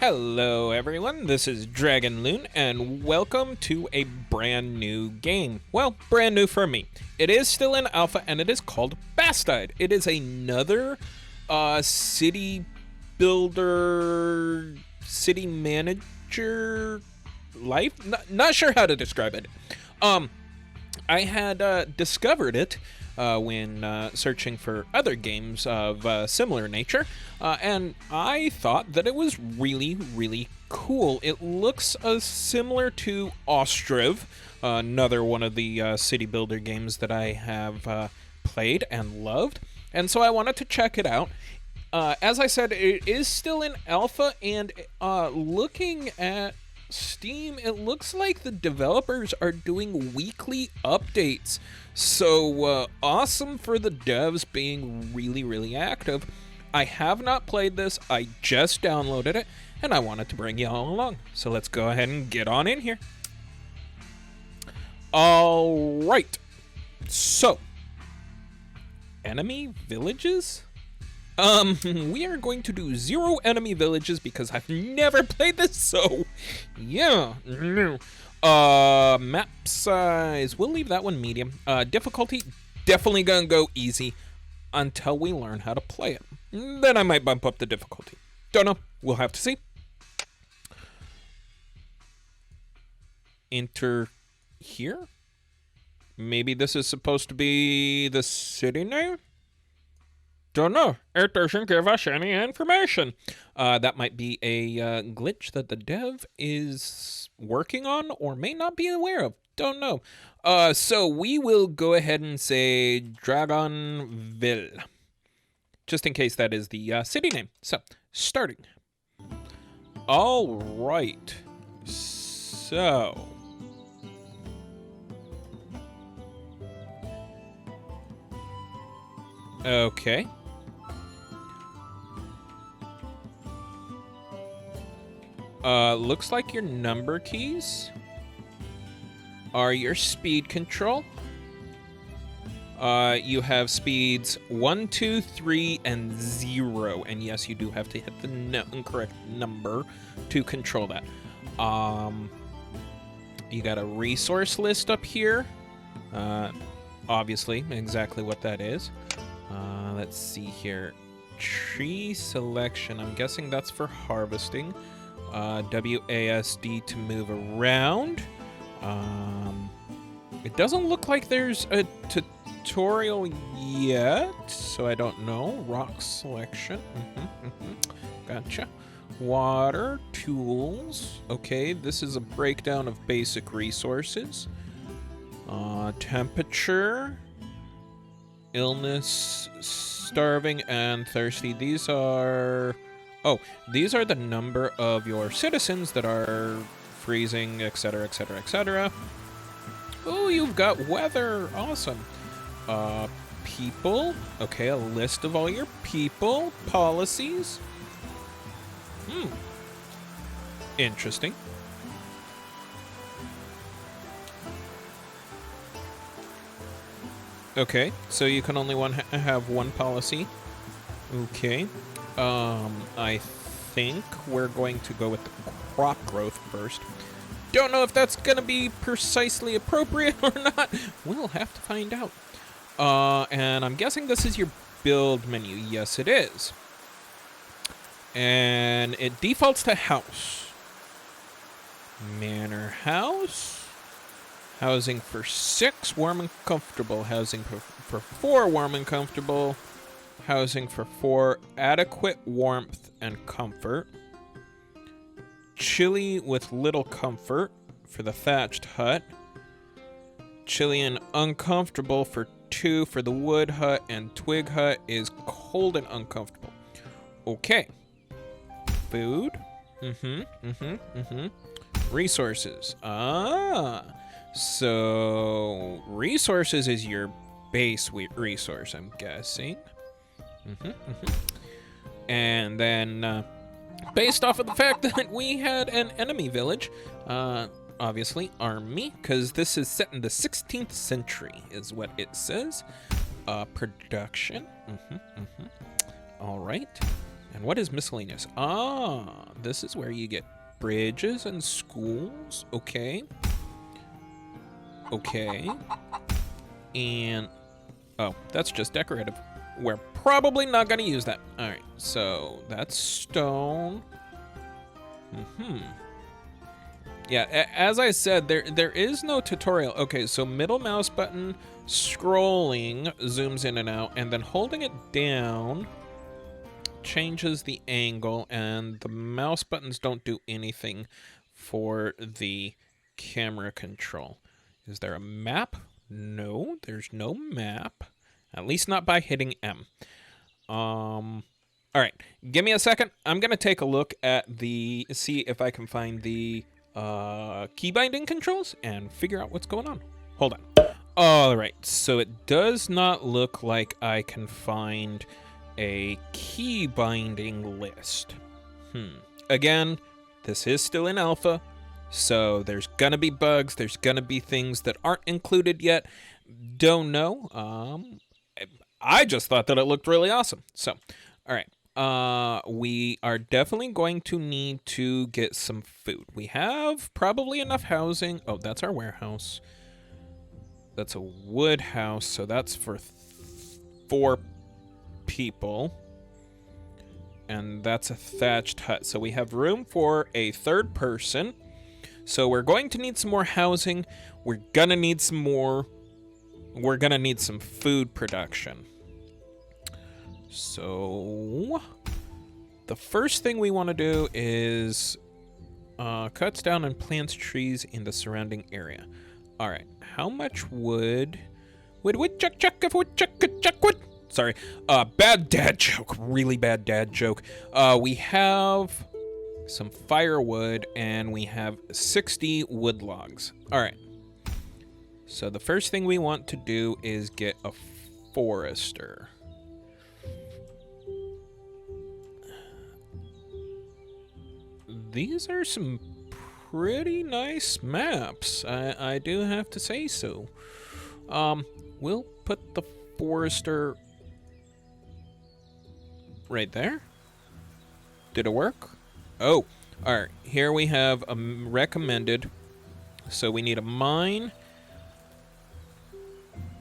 Hello everyone, this is DragonLoon, and welcome to a brand new game. Well, brand new for me. It is still in alpha, and it is called Bastide. It is another city builder, city manager life? Not sure how to describe it. I had discovered it when searching for other games of similar nature, and I thought that it was really cool. It looks similar to Ostriv, another one of the city builder games that I have played and loved, and so I wanted to check it out. As I said, it is still in alpha, and looking at Steam, it looks like the developers are doing weekly updates. So awesome for the devs being really active. I have not played this, I just downloaded it, and I wanted to bring you all along. So let's go ahead and get on in here. Alright, so enemy villages? We are going to do 0 enemy villages because I've never played this, so yeah. Map size, we'll leave that one medium. Difficulty, definitely gonna go easy until we learn how to play it. Then I might bump up the difficulty. Don't know, we'll have to see. Enter here? Maybe this is supposed to be the city name? Don't know. It doesn't give us any information. That might be a glitch that the dev is working on or may not be aware of. Don't know. So we will go ahead and say Dragonville, just in case that is the city name. So, starting. All right. So okay. Looks like your number keys are your speed control. You have speeds 1, 2, 3, and 0. And yes, you do have to hit the correct number to control that. You got a resource list up here. Obviously, exactly what that is. Let's see here. Tree selection. I'm guessing that's for harvesting. WASD to move around. It doesn't look like there's a tutorial yet, so I don't know. Rock selection. Gotcha. Water, tools. Okay, this is a breakdown of basic resources. Temperature, illness, starving, and thirsty. These are... oh, these are the number of your citizens that are freezing, etc, etc. Oh, you've got weather. Awesome. People. Okay, a list of all your people. Policies. Interesting. Okay, so you can only have one policy. Okay. I think we're going to go with the crop growth first. Don't know if that's gonna be precisely appropriate or not. We'll have to find out. And I'm guessing this is your build menu. Yes, it is. And it defaults to house. Manor house. Housing for 6, warm and comfortable. Housing for 4, warm and comfortable. Housing for 4, adequate warmth and comfort. Chilly with little comfort for the thatched hut. Chilly and uncomfortable for 2 for the wood hut, and twig hut is cold and uncomfortable. Okay. Food. Resources. So resources is your base resource, I'm guessing. And then based off of the fact that we had an enemy village, obviously army, because this is set in the 16th century is what it says. Production. All right. And what is miscellaneous? Ah, this is where you get bridges and schools. Okay. Okay. And, oh, that's just decorative. We're probably not going to use that. All right, so that's stone. Yeah, as I said, there is no tutorial. Okay, so middle mouse button, scrolling, zooms in and out, and then holding it down changes the angle, and the mouse buttons don't do anything for the camera control. Is there a map? No, there's no map. At least not by hitting M. All right, give me a second. I'm gonna take a look at see if I can find the key binding controls and figure out what's going on. Hold on. All right, so it does not look like I can find a key binding list. Again, this is still in alpha, so there's gonna be bugs, there's gonna be things that aren't included yet. Don't know. I just thought that it looked really awesome. So, all right. We are definitely going to need to get some food. We have probably enough housing. Oh, that's our warehouse. That's a wood house, so that's for 4 people. And that's a thatched hut. So we have room for a 3rd person. So we're going to need some more housing. We're gonna need some more. We're gonna need some food production. So the first thing we want to do is cuts down and plants trees in the surrounding area. All right, how much wood? Wood, chuck, wood. Sorry, bad dad joke, really bad dad joke. We have some firewood and we have 60 wood logs. All right. So the first thing we want to do is get a forester. These are some pretty nice maps, I do have to say so. We'll put the forester right there. Did it work? Oh, all right. Here we have a recommended. So we need a mine,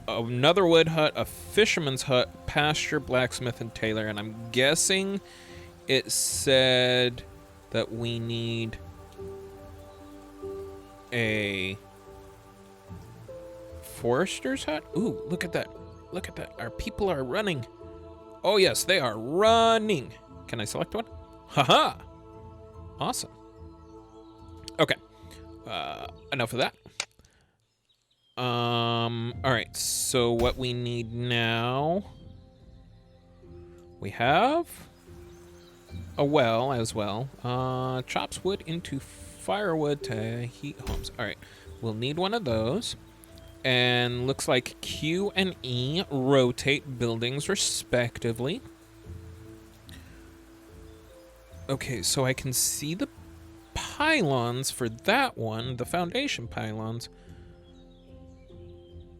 another wood hut, a fisherman's hut, pasture, blacksmith, and tailor. And I'm guessing it said that we need a forester's hut. Ooh, look at that. Look at that. Our people are running. Oh, yes, they are running. Can I select one? Haha. Awesome. Okay. Enough of that. All right, so what we need now, we have a well as well. Chops wood into firewood to heat homes. All right, we'll need one of those. And looks like Q and E rotate buildings respectively. Okay, so I can see the pylons for that one, the foundation pylons.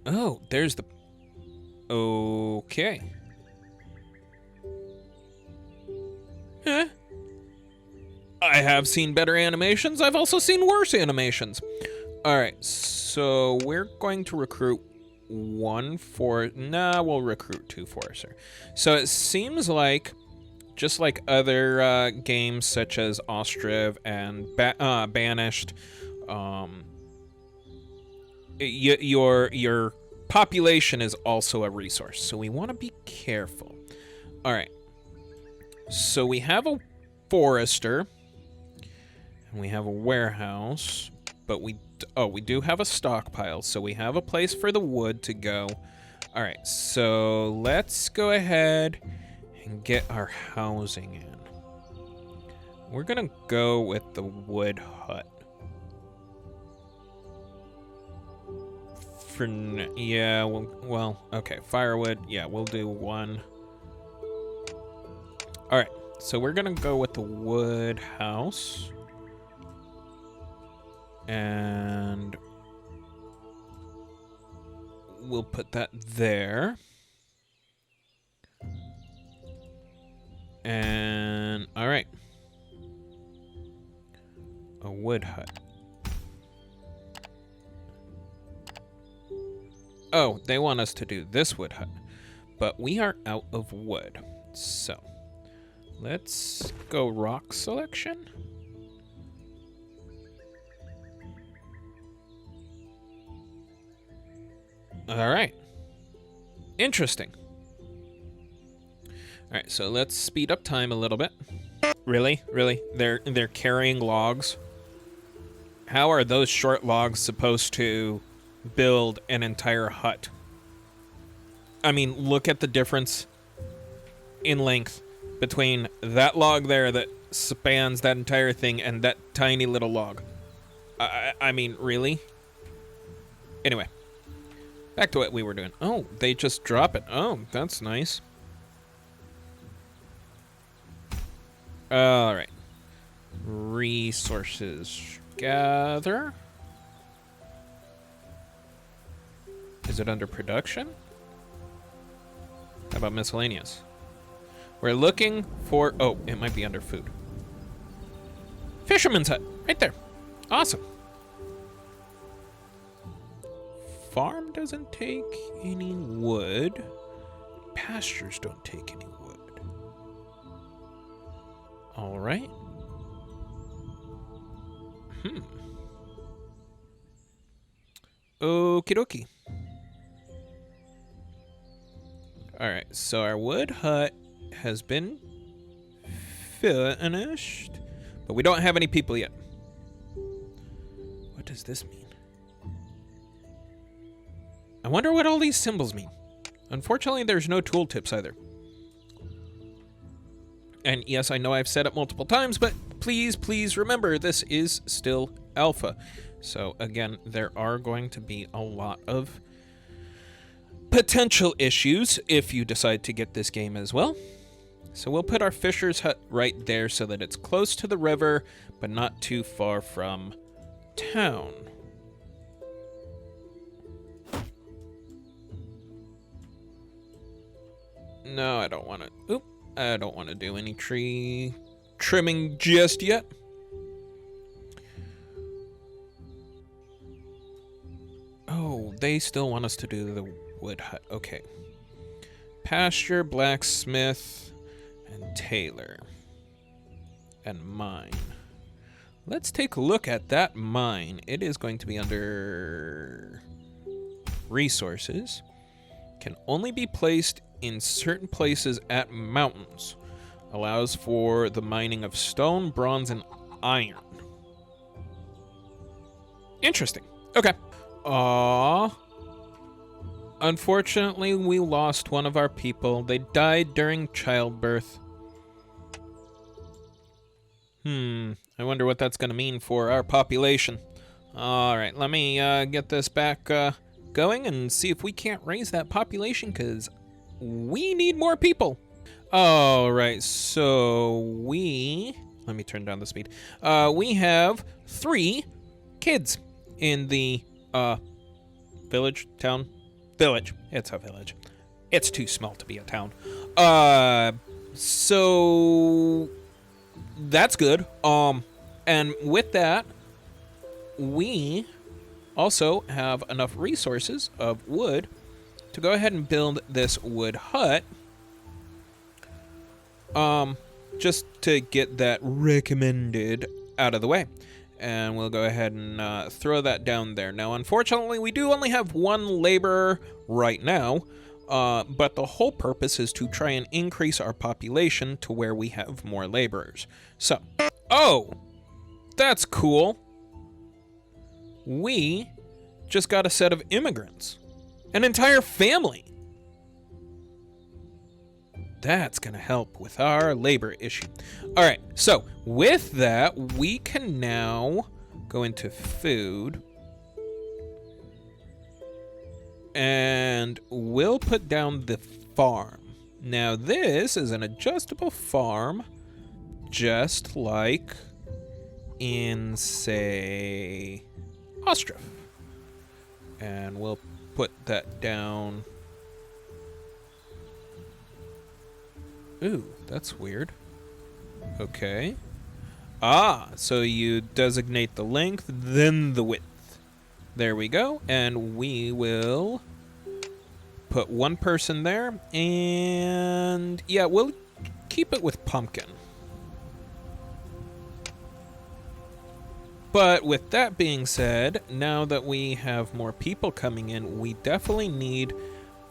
Oh, there's the... Okay. Eh. I have seen better animations. I've also seen worse animations. All right, so we're going to recruit we'll recruit 2 forester. So it seems like, just like other games such as Ostriv and Banished, your population is also a resource, so we want to be careful. All right, so we have a forester, and we have a warehouse, but we do have a stockpile, so we have a place for the wood to go. All right, so let's go ahead and get our housing in. We're gonna go with the wood hut. Yeah, well, okay, firewood, yeah, we'll do 1. All right, so we're gonna go with the wood house. And we'll put that there. And And, all right. A wood hut. Oh, they want us to do this wood hut. But we are out of wood. So, let's go rock selection. All right. Interesting. All right, so let's speed up time a little bit. Really? Really? They're carrying logs? How are those short logs supposed to build an entire hut? I mean, look at the difference in length between that log there that spans that entire thing and that tiny little log. I mean, really? Anyway, back to what we were doing. Oh, they just drop it. Oh, that's nice. All right. Resources. Gather. Is it under production? How about miscellaneous? We're looking for... Oh, it might be under food. Fisherman's hut. Right there. Awesome. Farm doesn't take any wood. Pastures don't take any wood. All right. Okie dokie. All right, so our wood hut has been finished, but we don't have any people yet. What does this mean? I wonder what all these symbols mean. Unfortunately, there's no tooltips either. And yes, I know I've said it multiple times, but please remember, this is still alpha. So again, there are going to be a lot of potential issues if you decide to get this game as well. So we'll put our fisher's hut right there so that it's close to the river, but not too far from town. No, I don't want to. Oop, I don't want to do any tree trimming just yet. Oh, they still want us to do the wood hut. Okay. Pasture, blacksmith, and tailor. And mine. Let's take a look at that mine. It is going to be under resources. Can only be placed in certain places at mountains. Allows for the mining of stone, bronze, and iron. Interesting. Okay. Aww. Unfortunately, we lost one of our people. They died during childbirth. I wonder what that's going to mean for our population. Alright, let me get this back going and see if we can't raise that population, because we need more people. Alright, so let me turn down the speed. We have 3 kids in the village, town, village. It's a village. It's too small to be a town. So that's good. And with that, we also have enough resources of wood to go ahead and build this wood hut. Just to get that recommended out of the way. And we'll go ahead and throw that down there. Now, unfortunately, we do only have 1 laborer right now, but the whole purpose is to try and increase our population to where we have more laborers. So, oh, that's cool. We just got a set of immigrants. An entire family. That's going to help with our labor issue. All right, so with that, we can now go into food. And we'll put down the farm. Now, this is an adjustable farm, just like in, say, Ostrov. And we'll put that down. Ooh, that's weird. Okay. Ah, so you designate the length, then the width. There we go. And we will put one person there. And yeah, we'll keep it with pumpkin. But with that being said, now that we have more people coming in, we definitely need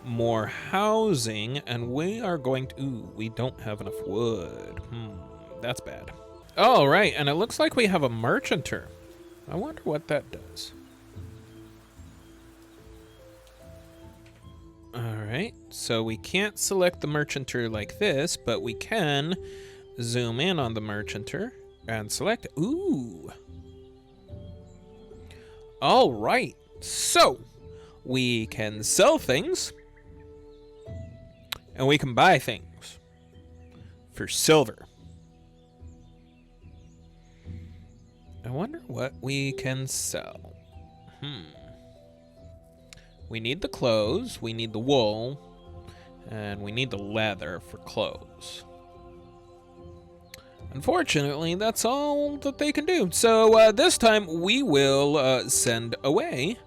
more housing, and we are going to... Ooh, we don't have enough wood. That's bad. All right, and it looks like we have a merchanter. I wonder what that does. All right, so we can't select the merchanter like this, but we can zoom in on the merchanter and select... Ooh. All right, so we can sell things and we can buy things for silver. I wonder what we can sell. We need the clothes, we need the wool, and we need the leather for clothes. Unfortunately, that's all that they can do. So this time we will send away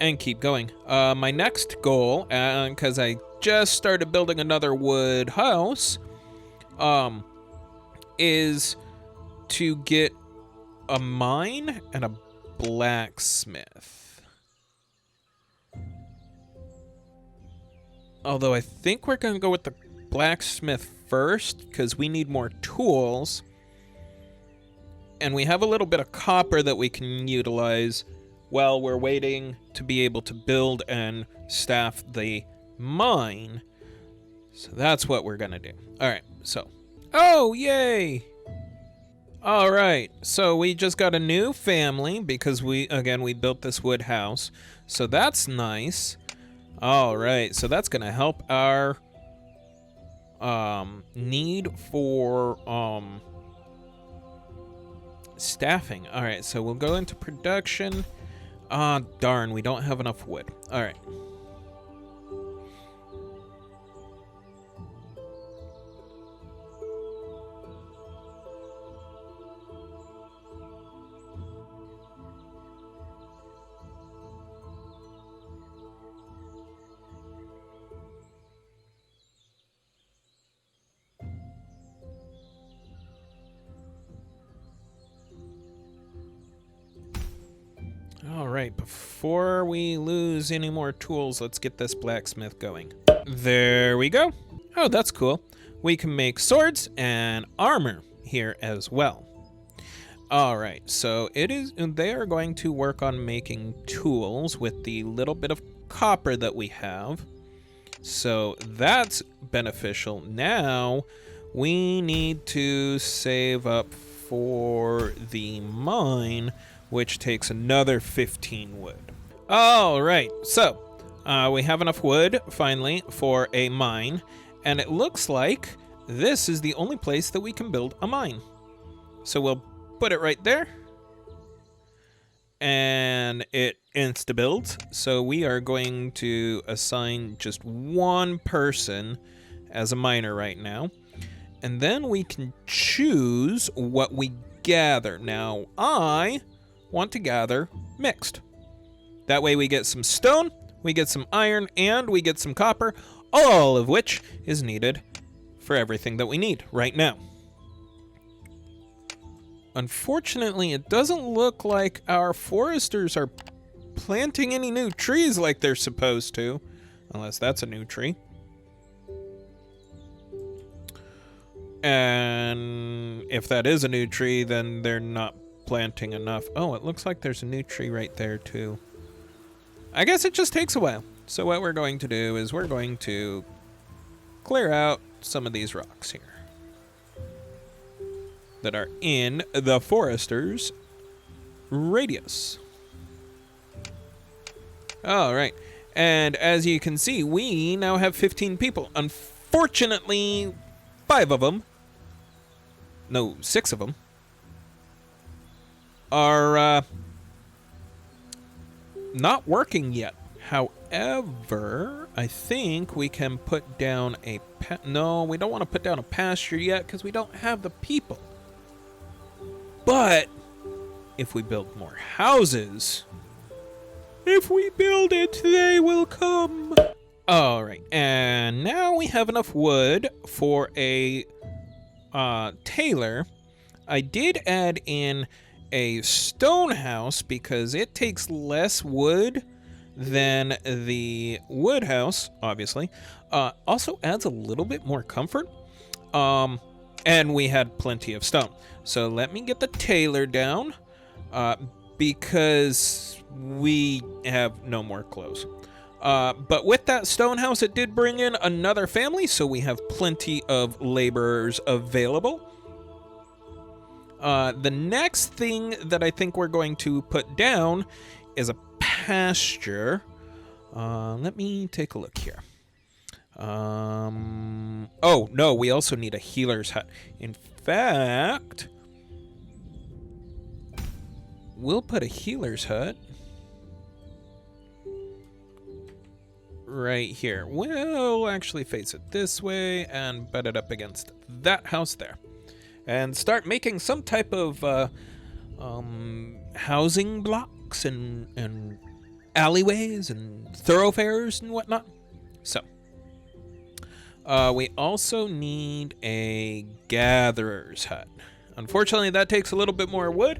and keep going. My next goal, because I just started building another wood house, is to get a mine and a blacksmith. Although I think we're going to go with the blacksmith first, because we need more tools. And we have a little bit of copper that we can utilize while we're waiting to be able to build and staff the mine. So that's what we're going to do. All right, so... Oh, yay! All right, so we just got a new family because we built this wood house. So that's nice. All right, so that's going to help our need for staffing. All right, so we'll go into production. Ah, darn, we don't have enough wood. All right. All right, before we lose any more tools, let's get this blacksmith going. There we go. Oh, that's cool. We can make swords and armor here as well. All right, so they are going to work on making tools with the little bit of copper that we have. So that's beneficial. Now we need to save up for the mine, which takes another 15 wood. All right, so we have enough wood, finally, for a mine, and it looks like this is the only place that we can build a mine. So we'll put it right there, and it insta-builds. So we are going to assign just one person as a miner right now, and then we can choose what we gather. Now, I want to gather mixed. That way we get some stone, we get some iron, and we get some copper, all of which is needed for everything that we need right now. Unfortunately, it doesn't look like our foresters are planting any new trees like they're supposed to, unless that's a new tree. And if that is a new tree, then they're not planting enough. Oh, it looks like there's a new tree right there too. I guess it just takes a while. So what we're going to do is we're going to clear out some of these rocks here that are in the forester's radius. All right, and as you can see, we now have 15 people. Unfortunately, 6 of them are not working yet. However, I think we can put down a No, we don't want to put down a pasture yet because we don't have the people. But if we build more houses, if we build it, they will come. All right, and now we have enough wood for a tailor. I did add in a stone house because it takes less wood than the wood house, obviously. Also adds a little bit more comfort. And we had plenty of stone. So let me get the tailor down because we have no more clothes. But with that stone house, it did bring in another family, so we have plenty of laborers available. The next thing that I think we're going to put down is a pasture. Let me take a look here. Oh, no, we also need a healer's hut. In fact, we'll put a healer's hut right here. We'll actually face it this way and butt it up against that house there. And start making some type of housing blocks and alleyways and thoroughfares and whatnot. So, we also need a gatherer's hut. Unfortunately, that takes a little bit more wood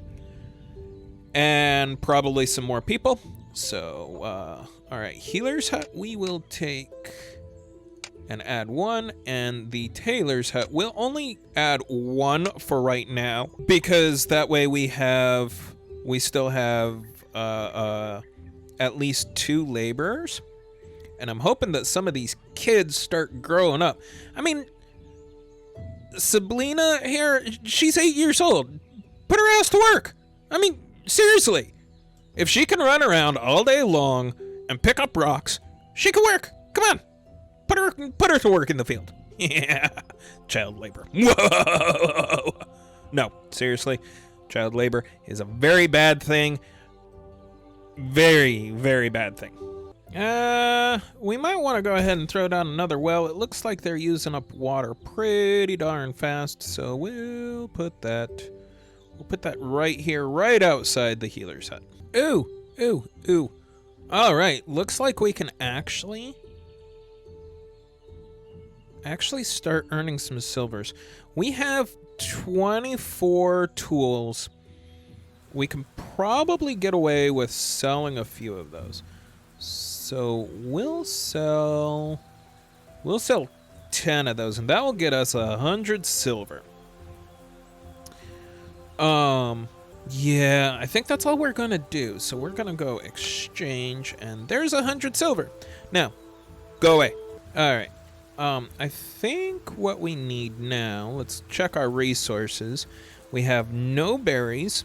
and probably some more people. So, all right, healer's hut, we will take and add one, and the tailor's hut, we'll only add one for right now because that way we still have at least 2 laborers. And I'm hoping that some of these kids start growing up. I mean, Sabrina here, she's 8 years old. Put her ass to work. I mean, seriously. If she can run around all day long and pick up rocks, she can work. Come on. Put her to work in the field. Yeah. Child labor. Whoa. No, seriously. Child labor is a very bad thing. Very, very bad thing. We might want to go ahead and throw down another well. It looks like they're using up water pretty darn fast, so we'll put that right here, right outside the healer's hut. Ooh. All right, looks like we can actually start earning some silvers. We have 24 tools. We can probably get away with selling a few of those. So we'll sell 10 of those, and that will get us 100 silver. Yeah, I think that's all we're gonna do. So we're gonna go exchange, and there's 100 silver. Now, go away. All right. I think what we need now, let's check our resources. We have no berries,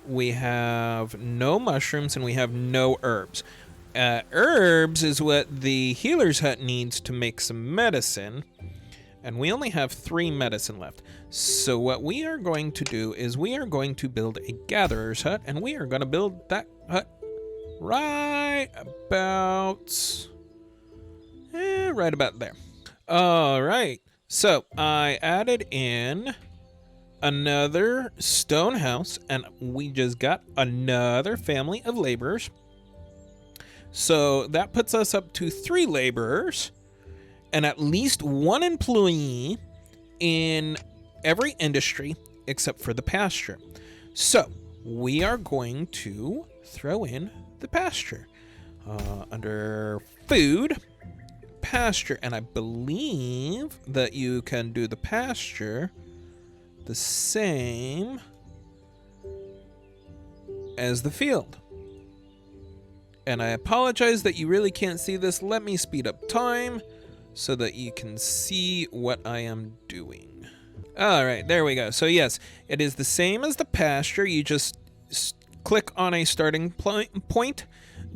we have no mushrooms, and we have no herbs. Herbs is what the healer's hut needs to make some medicine, and we only have 3 medicine left. So what we are going to do is we are going to build a gatherer's hut, and we are going to build that hut right about there. All right, so I added in another stone house, and we just got another family of laborers. So that puts us up to 3 laborers and at least 1 employee in every industry except for the pasture. So we are going to throw in the pasture under food, pasture, and I believe that you can do the pasture the same as the field. And I apologize that you really can't see this. Let me speed up time so that you can see what I am doing. All right, there we go. So yes, it is the same as the pasture. You just click on a starting point,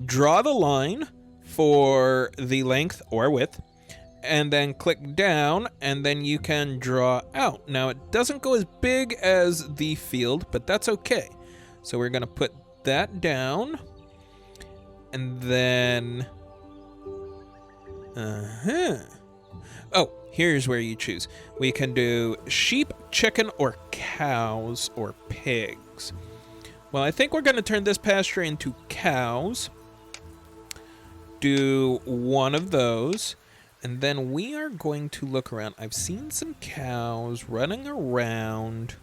draw the line for the length or width, and then click down, and then you can draw out. Now, it doesn't go as big as the field, but that's okay. So we're going to put that down. And then, Oh, here's where you choose. We can do sheep, chicken, or cows, or pigs. Well, I think we're going to turn this pasture into cows. Do one of those. And then we are going to look around. I've seen some cows running around.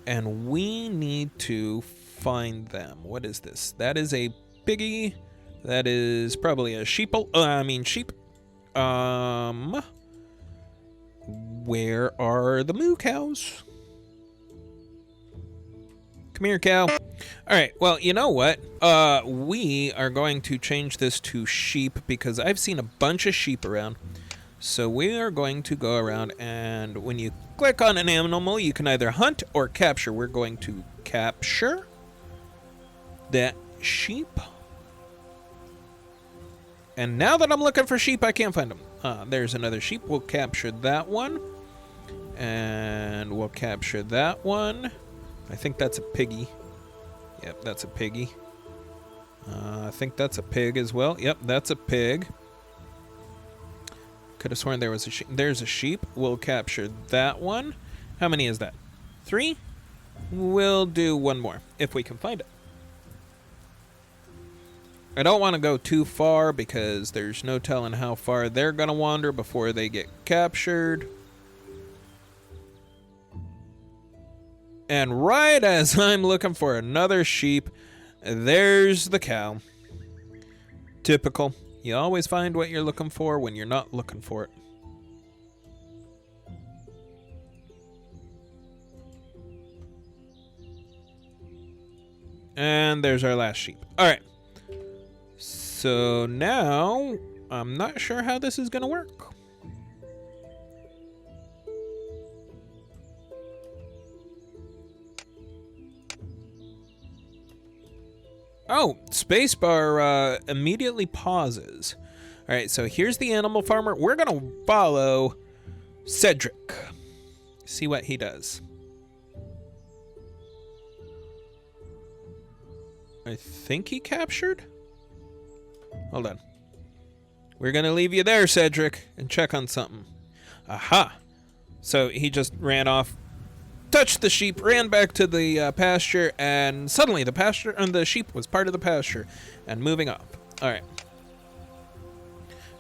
And we need to find them. What is this? That is a piggy. That is probably a sheep. Sheep. Where are the moo cows? Come here, cow. All right, well, you know what? We are going to change this to sheep because I've seen a bunch of sheep around. So we are going to go around, and when you click on an animal, you can either hunt or capture. We're going to capture that sheep. And now that I'm looking for sheep, I can't find them. There's another sheep. We'll capture that one. And we'll capture that one. I think that's a piggy. Yep, that's a piggy. I think that's a pig as well. Yep, that's a pig. Could have sworn there was a sheep. There's a sheep. We'll capture that one. How many is that? 3? We'll do one more, if we can find it. I don't want to go too far because there's no telling how far they're going to wander before they get captured. And right as I'm looking for another sheep, there's the cow. Typical. You always find what you're looking for when you're not looking for it. And there's our last sheep. All right. So now, I'm not sure how this is going to work. Oh, spacebar immediately pauses. All right, so here's the animal farmer. We're going to follow Cedric. See what he does. I think he captured? Hold on. We're going to leave you there, Cedric, and check on something. Aha. So he just ran off, touched the sheep, ran back to the pasture, and suddenly the sheep was part of the pasture and moving up. All right.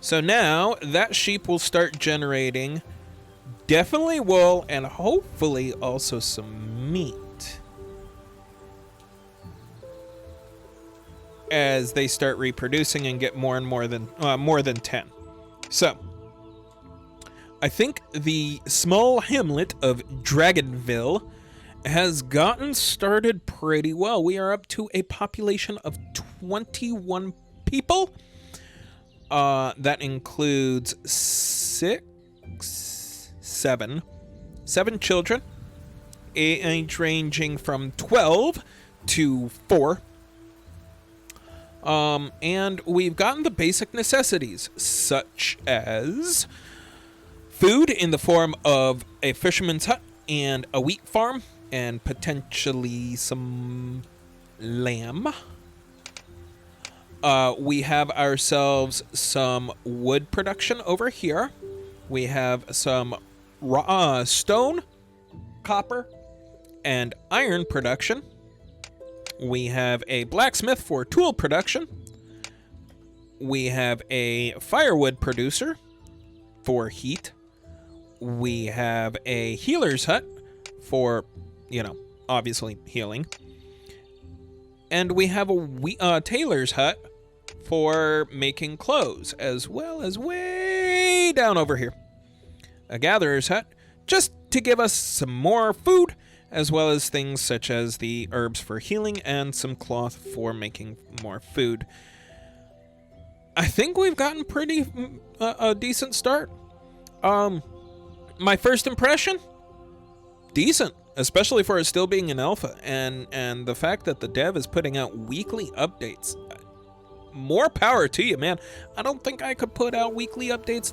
So now that sheep will start generating definitely wool and hopefully also some meat as they start reproducing and get more than 10. So I think the small hamlet of Dragonville has gotten started pretty well. We are up to a population of 21 people. That includes seven children, age ranging from 12 to 4. And we've gotten the basic necessities, such as food in the form of a fisherman's hut and a wheat farm, and potentially some lamb. We have ourselves some wood production over here. We have some stone, copper, and iron production. We have a blacksmith for tool production. We have a firewood producer for heat. We have a healer's hut for, obviously healing. And we have a tailor's hut for making clothes, as well as way down over here, a gatherer's hut, just to give us some more food, as well as things such as the herbs for healing and some cloth for making more food. I think we've gotten a decent start. My first impression, decent, especially for it still being an alpha, and the fact that the dev is putting out weekly updates. More power to you, man. I don't think I could put out weekly updates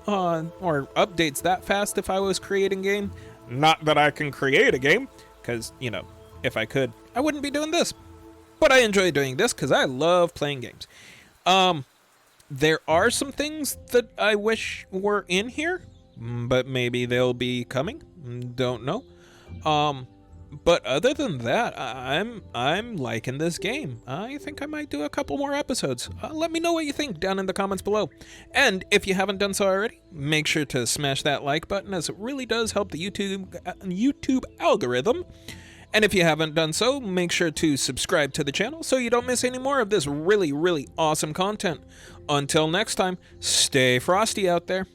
or updates that fast if I was creating game. Not that I can create a game, because, if I could, I wouldn't be doing this. But I enjoy doing this because I love playing games. There are some things that I wish were in here, but maybe they'll be coming. Don't know. But other than that, I'm liking this game. I think I might do a couple more episodes. Let me know what you think down in the comments below. And if you haven't done so already, make sure to smash that like button, as it really does help the YouTube algorithm. And if you haven't done so, make sure to subscribe to the channel so you don't miss any more of this really, really awesome content. Until next time, stay frosty out there.